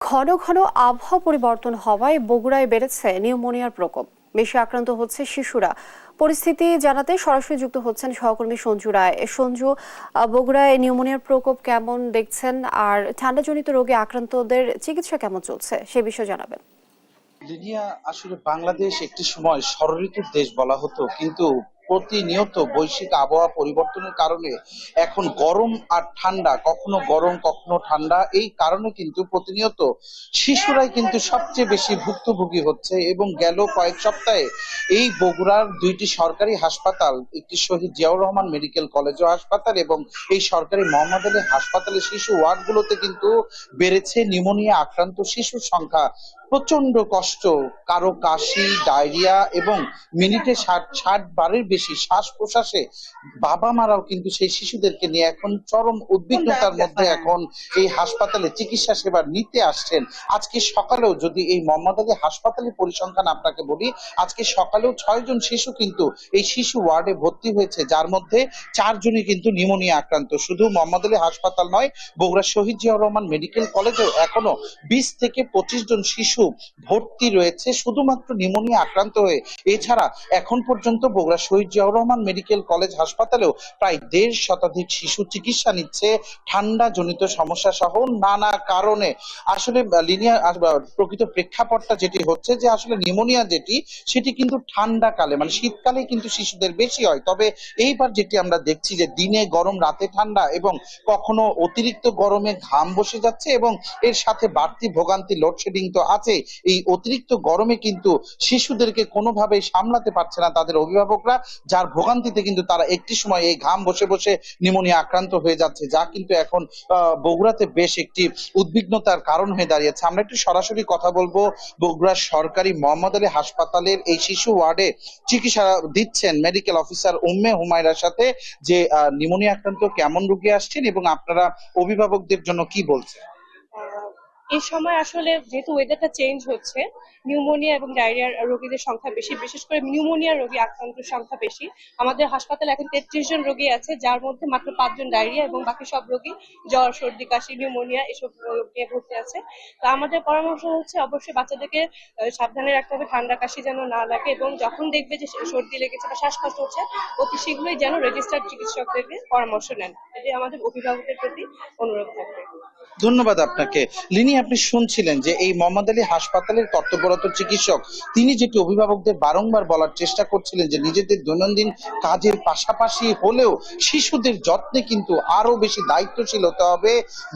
ঘন ঘন আবহাওয়া পরিবর্তন হওয়ায় বগুড়ায় বেড়েছে নিউমোনিয়ার প্রকোপ। বেশি আক্রান্ত হচ্ছে শিশুরা। পরিস্থিতি জানাতে সরাসরি যুক্ত হচ্ছেন সহকর্মী সঞ্জু রায়। সঞ্জু, বগুড়ায় নিউমোনিয়ার প্রকোপ কেমন দেখছেন, আর ঠান্ডাজনিত রোগে আক্রান্তদের চিকিৎসা কেমন চলছে সে বিষয়ে জানাবেন। লিনিয়া, আসলে বাংলাদেশ একটি সময় ষড়ঋতুর দেশ বলা হতো, কিন্তু প্রতিনিয়ত বৈশ্বিক আবহাওয়া পরিবর্তনের কারণে এখন গরম আর ঠান্ডা, কখনো গরম কখনো ঠান্ডা, এই কারণে কিন্তু প্রতিনিয়ত শিশুরাই কিন্তু সবচেয়ে বেশি ভুক্তভোগী হচ্ছে। এবং গেল কয়েক সপ্তাহে এই বগুড়ার দুইটি সরকারি হাসপাতাল, একটি শহীদ জিয়াউর রহমান মেডিকেল কলেজ ও হাসপাতাল এবং এই সরকারি মোহাম্মদ আলী হাসপাতালে শিশু ওয়ার্ডগুলোতে কিন্তু বেড়েছে নিউমোনিয়া আক্রান্ত শিশুর সংখ্যা। প্রচন্ড কষ্ট, কারো কাশি, ডায়রিয়া এবং মিনিটে ৬০ বারের বেশি শ্বাস প্রশ্বাসে বাবা মারাও কিন্তু সেই শিশুদেরকে নিয়ে এখন চরম উদ্বিগ্নতার মধ্যে এখন এই হাসপাতালে চিকিৎসা সেবা নিতে আসছেন। আজকে সকালেও, যদি এই মোহাম্মদ আলী হাসপাতালের পরিসংখ্যান আপনাকে বলি, আজকে সকালেও ৬ জন শিশু কিন্তু এই শিশু ওয়ার্ডে ভর্তি হয়েছে, যার মধ্যে ৪ জনই কিন্তু নিউমোনিয়া আক্রান্ত। শুধু মোহাম্মদ আলী হাসপাতাল নয়, বগুড়া শহীদ জিয়াউর রহমান মেডিকেল কলেজেও এখনো ২০ থেকে ২৫ জন শিশু ভর্তি রয়েছে শুধুমাত্র নিউমোনিয়া আক্রান্ত হয়ে। এছাড়া এখন পর্যন্ত বগুড়া শহীদ জিয়াউর রহমান মেডিকেল কলেজ হাসপাতালেও প্রায় ১.৫ শতাধিক শিশু চিকিৎসা নিচ্ছে ঠান্ডা জনিত সমস্যা সহ নানা কারণে। আসলে লিনিয়া, প্রকৃত প্রেক্ষাপটটা যেটি হচ্ছে যে আসলে নিউমোনিয়া যেটি, সেটি কিন্তু ঠান্ডা কালে, মানে শীতকালে কিন্তু শিশুদের বেশি হয়। তবে এইবার যেটি আমরা দেখছি যে দিনে গরম রাতে ঠান্ডা, এবং কখনো অতিরিক্ত গরমে ঘাম বসে যাচ্ছে, এবং এর সাথে বাড়তি ভোগান্তি লোডশেডিং তো আছে। এই অতিরিক্ত গরমে কিন্তু শিশুদেরকে কোনোভাবেই সামলাতে পারছে না তাদের অভিভাবকরা, যার ভোগান্তিতে কিন্তু তারা একটি সময় এই ঘাম বসে বসে নিউমোনিয়া আক্রান্ত হয়ে যাচ্ছে, যা কিন্তু এখন বগুড়াতে বেশ একটি উদ্বিগ্নতার কারণ হয়ে দাঁড়িয়েছে। আমরা একটু সরাসরি কথা বলবো বগুড়ার সরকারি মোহাম্মদ আলী হাসপাতালের এই শিশু ওয়ার্ডে চিকিৎসা দিচ্ছেন মেডিকেল অফিসার উম্মে হুমায়রার সাথে, যে নিউমোনিয়া আক্রান্ত কেমন রোগী আসছেন এবং আপনারা অভিভাবকদের জন্য কি বলছেন। এই সময় আসলে যেহেতু ওয়েদারটা চেঞ্জ হচ্ছে, নিউমোনিয়া এবং ডায়রিয়ার রোগীদের সংখ্যা বেশি, বিশেষ করে নিউমোনিয়া রোগী আক্রান্তের সংখ্যা বেশি। আমাদের হাসপাতালে এখন ৩৩ জন রোগী আছে, যার মধ্যে মাত্র ৫ জন ডায়রিয়া, এবং বাকি সব রোগী জ্বর, সর্দি, কাশি, নিউমোনিয়া এসব রোগ নিয়ে ভর্তি আছে। তো আমাদের পরামর্শ হচ্ছে অবশ্যই বাচ্চাদেরকে সাবধানে রাখতে হবে, ঠান্ডা কাশি যেন না লাগে, এবং যখন দেখবে যে সর্দি লেগেছে বা শ্বাসকষ্ট হচ্ছে, অতি শীঘ্রই যেন রেজিস্টার্ড চিকিৎসকদেরকে পরামর্শ নেন। এটি আমাদের অভিভাবকদের প্রতি অনুরোধ থাকবে। ধন্যবাদ আপনাকে। লিনি, আপনি শুনছিলেন যে এই মোহাম্মদ আলী হাসপাতালের কর্তব্যরত চিকিৎসক, তিনি যেটি অভিভাবকদের বারংবার বলার চেষ্টা করছিলেন যে নিজেদের দৈনন্দিন কাজের পাশাপাশি হলেও শিশুদের যত্নে কিন্তু আরো বেশি দায়িত্বশীল হতে হবে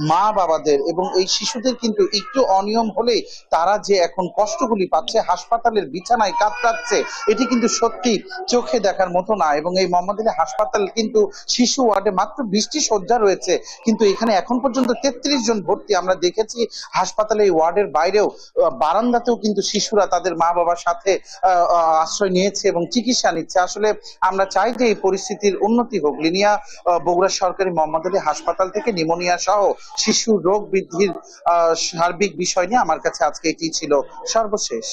মা বাবাদের। এবং এই শিশুদের কিন্তু একটু অনিয়ম হলে তারা যে এখন কষ্টগুলি পাচ্ছে, হাসপাতালের বিছানায় কাতরাচ্ছে, এটি কিন্তু সত্যি চোখে দেখার মতো না। এবং এই মোহাম্মদ আলী হাসপাতাল কিন্তু শিশু ওয়ার্ডে মাত্র ২০টি শয্যা রয়েছে, কিন্তু এখানে এখন পর্যন্ত ৩৩ জন ভর্তি। আমরা দেখেছি হাসপাতালে এই ওয়ার্ডের বাইরেও বারান্দাতেও কিন্তু শিশুরা তাদের মা বাবার সাথে আশ্রয় নিয়েছে এবং চিকিৎসা নিচ্ছে। আসলে আমরা চাই যে এই পরিস্থিতির উন্নতি হোক। লিনিয়া, বগুড়া সরকারি মোহাম্মদ আলী হাসপাতাল থেকে নিউমোনিয়া সহ শিশু রোগ বৃদ্ধির সার্বিক বিষয় নিয়ে আমার কাছে আজকে এটি ছিল সর্বশেষ।